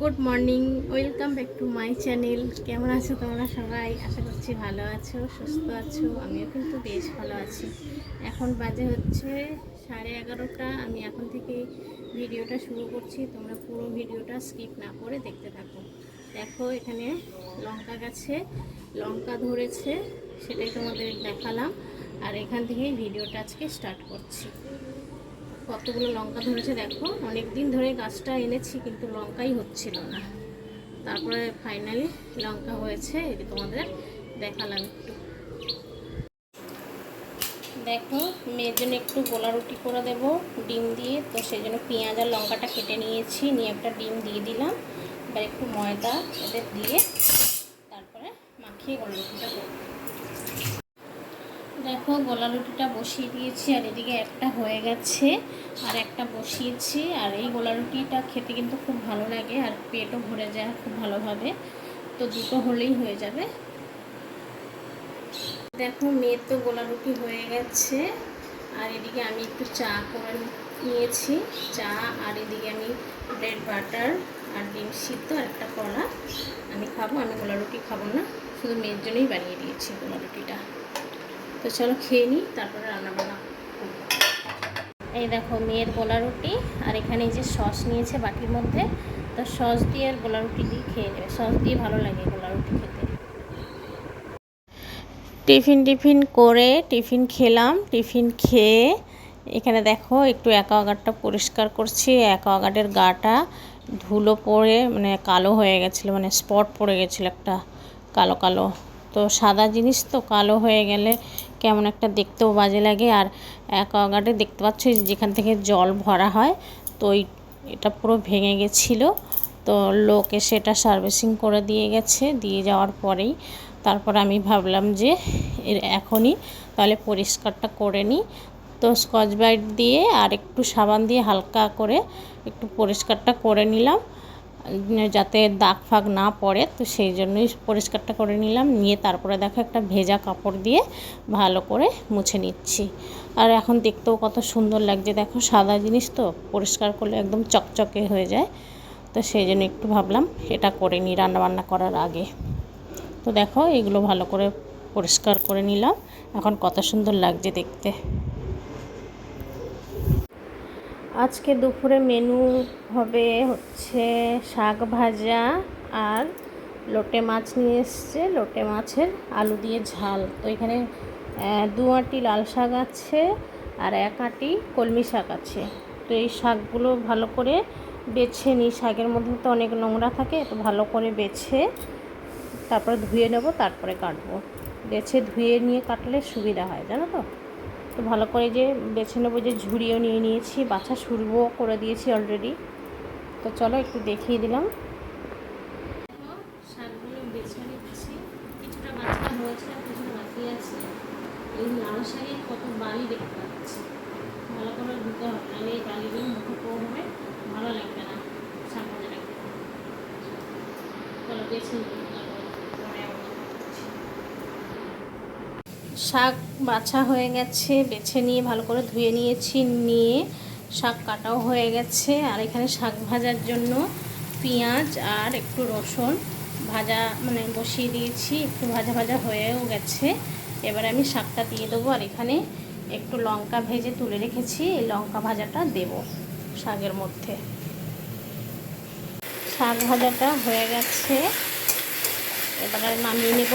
Good morning, welcome back to my channel. কেমন আছো তোমরা সবাই? আশা করছি ভালো আছো, সুস্থ আছো। আমিও কিন্তু বেশ ভালো আছি। এখন বাজে হচ্ছে 11:30। আমি এখন থেকে ভিডিওটা শুরু করছি। তোমরা পুরো ভিডিওটা স্কিপ না করে দেখতে থাকো। দেখো এখানে লঙ্কা গাছে লঙ্কা ধরেছে, সেটাই তোমাদের দেখালাম। আর এখান থেকেই ভিডিওটা আজকে স্টার্ট করছি। কতগুলো লঙ্কা ধরেছে দেখো। অনেক দিন ধরে গাছটা এনেছি কিন্তু লঙ্কাই হচ্ছিল না। তারপরে ফাইনালি লঙ্কা হয়েছে, এটা তোমাদের দেখালাম একটু। দেখো, মেয়ের জন্য একটু গোলা রুটি করে দেব ডিম দিয়ে, তো সেই জন্য পেঁয়াজ আর লঙ্কাটা কেটে নিয়েছি, নিয়ে একটা ডিম দিয়ে দিলাম। এবার একটু ময়দা এদের দিয়ে তারপরে মাখিয়ে গোলা রুটিটা করব। দেখো, গোলা রুটিটা বসিয়ে দিয়েছি, আর এদিকে একটা হয়ে গেছে আর একটা বসিয়েছি। আর এই গোলা রুটিটা খেতে কিন্তু খুব ভালো লাগে, আর পেটও ভরে যায় খুব ভালোভাবে। তো দুটো হলেই হয়ে যাবে। দেখো, মেয়ের তো গোলা রুটি হয়ে গেছে, আর এদিকে আমি একটু চা করে নিয়েছি। চা, আর এদিকে আমি ব্রেড বাটার আর ডিম সিদ্ধ আর একটা কলা আমি খাবো। আমি গোলা রুটি খাবো না, শুধু মেয়ের জন্যই বানিয়ে দিয়েছি গোলা রুটিটা। তো চলো খেয়ে নিই, তারপরে রান্নাবান্না। এই দেখো মেয়ের গোলা রুটি, আর এখানে যে সস নিয়েছে বাটির মধ্যে, তো সস দিয়ে আর গোলা রুটি দিয়ে খেয়ে নেবে। সস দিয়ে ভালো লাগে গোলা রুটি খেতে। টিফিন করে টিফিন খেলাম। টিফিন খেয়ে এখানে দেখো একটু অ্যাকোয়াগার্ডটা পরিষ্কার করছি। অ্যাকোয়াগার্ডের গাটা ধুলো পড়ে মানে কালো হয়ে গেছিলো, মানে স্পট পড়ে গেছিলো একটা কালো কালো। তো সাদা জিনিস তো কালো হয়ে গেলে কেমন একটা দেখতেও বাজে লাগে। আর অ্যাকোয়াগার্ডে দেখতে পাচ্ছ যেখান থেকে জল ভরা হয়, তো এটা পুরো ভেঙে গেছিলো। তো লোক এসে এটা সার্ভিসিং করে দিয়ে গেছে। দিয়ে যাওয়ার পরেই তারপর আমি ভাবলাম যে এখনই তাহলে পরিষ্কারটা করে নিই। তো স্কচ ব্রাইট দিয়ে আর একটু সাবান দিয়ে হালকা করে একটু পরিষ্কারটা করে নিলাম, যাতে দাগ ফাগ না পড়ে। তো সেই জন্যই পরিষ্কারটা করে নিলাম। নিয়ে তারপরে দেখো একটা ভেজা কাপড় দিয়ে ভালো করে মুছে নিচ্ছি। আর এখন দেখতেও কত সুন্দর লাগছে। দেখো সাদা জিনিস তো পরিষ্কার করলে একদম চকচকে হয়ে যায়। তো সেই জন্য একটু ভাবলাম এটা করে নিই রান্নাবান্না করার আগে। তো দেখো এগুলো ভালো করে পরিষ্কার করে নিলাম। এখন কত সুন্দর লাগছে দেখতে। আজকে দুপুরে মেনু হবে হচ্ছে শাক ভাজা, আর লোটে মাছ নিয়ে এসছে, লোটে মাছের আলু দিয়ে ঝাল। তো এখানে 2 আঁটি লাল শাক আছে আর 1 আঁটি কলমি শাক আছে। তো এই শাকগুলো ভালো করে বেছে নিই। শাকের মধ্যে তো অনেক নোংরা থাকে, তো ভালো করে বেছে তারপরে ধুয়ে নেব, তারপরে কাটবো। বেছে ধুয়ে নিয়ে কাটলে সুবিধা হয়, জানো তো। তো ভালো করে যে বেছে নেবো, যে ঝুড়িও নিয়ে নিয়েছি, বাছা শুরুও করে দিয়েছি অলরেডি। তো চলো একটু দেখিয়ে দিলাম। শাকগুলো বেছে নিচ্ছি, কিছুটা বাছা হয়েছে আর কিছুটা বাকি আছে। এই লাল শাকে কত বালি দেখতে পাচ্ছি, ভালো করে ধুতে হবে, নাহলে এই বালিগুলো মুখে পড়বে, ভালো লাগবে না শাক ভাজা রাখতে। চলো বেছে নিই। শাক বাছা হয়ে গেছে, বেছে নিয়ে ভালো করে ধুয়ে নিয়েছি, নিয়ে শাক কাটাও হয়ে গেছে। আর এখানে শাক ভাজার জন্য পেঁয়াজ আর একটু রসুন ভাজা মানে বসিয়ে দিয়েছি, একটু ভাজা ভাজা হয়েও গেছে। এবার আমি শাকটা দিয়ে দেবো। আর এখানে একটু লঙ্কা ভেজে তুলে রেখেছি, এই লঙ্কা ভাজাটা দেব শাকের মধ্যে। শাক ভাজাটা হয়ে গেছে, এবার নামিয়ে নেব।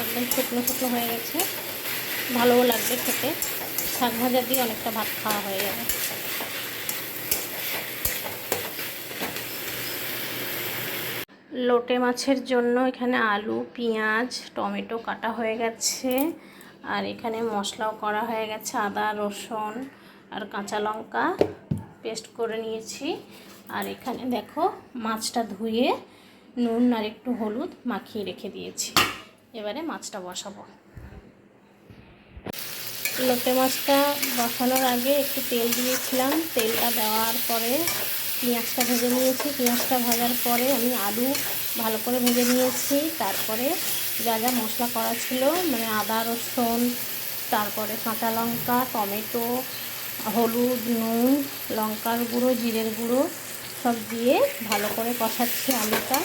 একদম শুকনো শুকনো হয়ে গেছে, ভালোও লাগবে খেতে। শাক ভাজা দিয়ে অনেকটা ভাত খাওয়া হয়ে যাবে। লোটে মাছের জন্য এখানে আলু, পেঁয়াজ, টমেটো কাটা হয়ে গেছে, আর এখানে মশলাও করা হয়ে গেছে। আদা, রসুন আর কাঁচা লঙ্কা পেস্ট করে নিয়েছি। আর এখানে দেখো মাছটা ধুয়ে নুন আর একটু হলুদ মাখিয়ে রেখে দিয়েছি। এবারে মাছটা বসাবো। লোটে মাছটা বসানোর আগে একটু তেল দিয়েছিলাম। তেলটা দেওয়ার পরে পেঁয়াজটা ভেজে নিয়েছি। পেঁয়াজটা ভাজার পরে আমি আলু ভালো করে ভেজে নিয়েছি। তারপরে যা যা মশলা করা ছিল, মানে আদা, রসুন, তারপরে কাঁচা লঙ্কা, টমেটো হলুদ, নুন, লঙ্কার গুঁড়ো, জিরের গুঁড়ো সব দিয়ে ভালো করে কষাচ্ছি। আলুটা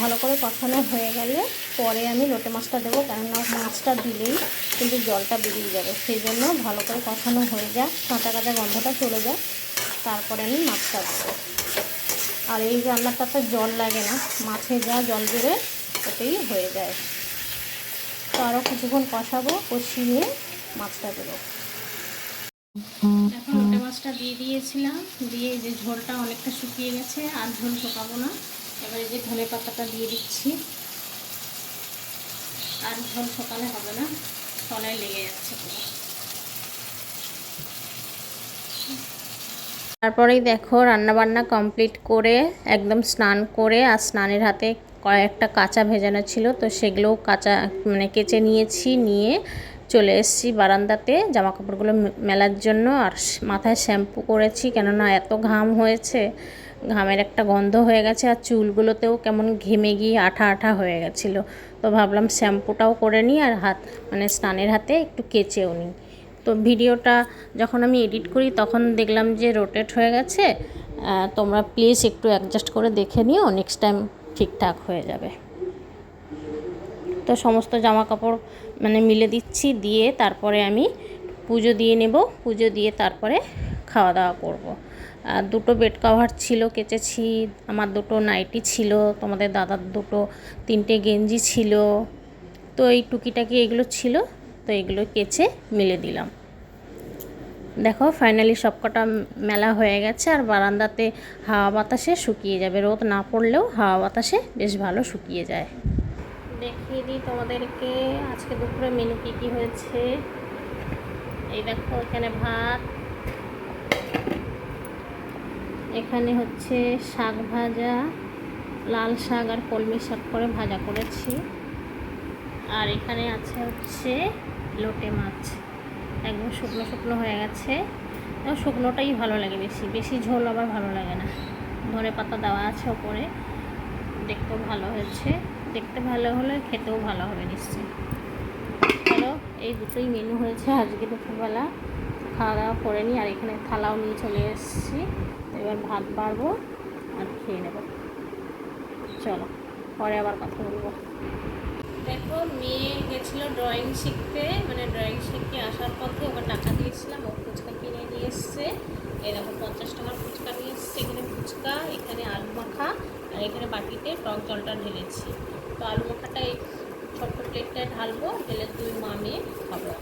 ভালো করে কষানো হয়ে গেলে পরে আমি লোটে মাছটা দেবো, কেননা মাছটা দিলেই কিন্তু জলটা বেরিয়ে যাবে। সেই জন্য ভালো করে কষানো হয়ে যায়, কাঁচা কাঁচা গন্ধটা চলে যায়, তারপরে আমি মাছটা দেবো। আর এই রান্নাটাতে জল লাগে না, মাছে যা জল বেরোয় ওতেই হয়ে যায়। তো আরও কিছুক্ষণ কষাবো, কষিয়ে মাছটা দেবো। এখন লোটে মাছটা দিয়ে দিয়েছিলাম, দিয়ে যে ঝোলটা অনেকটা শুকিয়ে গেছে, আর ঝোল শুকাবো না। এবারে যে ধনে পাতাটা দিয়ে দিচ্ছি, আর ঝোল শুকালে হবে না, তলায় লেগে যাচ্ছে পুরো। তারপরেই দেখো রান্নাবান্না কমপ্লিট করে একদম স্নান করে, আর স্নানের হাতে কয়েকটা কাঁচা ভেজানো ছিল, তো সেগুলোও কাঁচা মানে কেচে নিয়েছি, নিয়ে চলে এসেছি বারান্দাতে জামা কাপড়গুলো মেলার জন্য। আর মাথায় শ্যাম্পু করেছি, কেননা এত ঘাম হয়েছে, ঘামের একটা গন্ধ হয়ে গেছে, আর চুলগুলোতেও কেমন ঘেমে গিয়ে আঠা আঠা হয়ে গেছিলো। তো ভাবলাম শ্যাম্পুটাও করে নিই, আর মানে স্নানের হাতে একটু কেচেও নিই। তো ভিডিওটা যখন আমি এডিট করি তখন দেখলাম যে রোটেট হয়ে গেছে। তোমরা প্লিজ একটু অ্যাডজাস্ট করে দেখে নিও, নেক্সট টাইম ঠিকঠাক হয়ে যাবে। তো সমস্ত জামা কাপড় মানে মিলে দিচ্ছি, দিয়ে তারপরে আমি পুজো দিয়ে নেব। পুজো দিয়ে তারপরে খাওয়া দাওয়া করব। আর দুটো বেড কভার ছিল কেচেছি, আমার দুটো নাইটি ছিল, তোমাদের দাদার তিনটে গেঞ্জি ছিল। তো এই টুকিটাকি এগুলো ছিল, তো এগুলো কেচে মেলে দিলাম। দেখো ফাইনালি সবকটা মেলা হয়ে গেছে, আর বারান্দাতে হাওয়া বাতাসে শুকিয়ে যাবে। রোদ না পড়লেও হাওয়া বাতাসে বেশ ভালো শুকিয়ে যায়। দেখিয়ে দিই তোমাদেরকে আজকে দুপুরে মেনু কী কী হয়েছে। এই দেখো এখানে ভাত, এখানে হচ্ছে শাক ভাজা, লাল শাক আর কলমি শাক করে ভাজা করেছি, আর এখানে আছে হচ্ছে লোটে মাছ, একদম শুকনো শুকনো হয়ে গেছে। তো শুকনোটাই ভালো লাগে, বেশি বেশি ঝোল আবার ভালো লাগে না। ধনে পাতা দেওয়া আছে ওপরে, দেখতেও ভালো হয়েছে, দেখতে ভালো হলে খেতেও ভালো হবে নিশ্চয়ই। চলো এই দুটোই মেনু হয়েছে আজকে দুপুরবেলা, খাওয়া দাওয়া করে নিই। আর এখানে থালাও নিয়ে চলে এসেছি, এবার ভাত বাড়বো আর খেয়ে নেব। চলো পরে আবার কথা বলবো। দেখো মেয়ে গেছিলো ড্রয়িং শিখতে, মানে ড্রয়িং শিখে আসার পথে ওকে টাকা দিয়েছিলাম, ও ফুচকা কিনে নিয়ে এসছে। এই দেখো 50 টাকার ফুচকা নিয়ে এসছে। এখানে ফুচকা, এখানে আলু মাখা, আর এখানে বাটিতে টক জলটা ঢেলেছি। তো আলু মাখাটা এই ছোট্ট প্লেটটায় ঢালবো, ঢেলে 2 মা মেয়ে খাবো।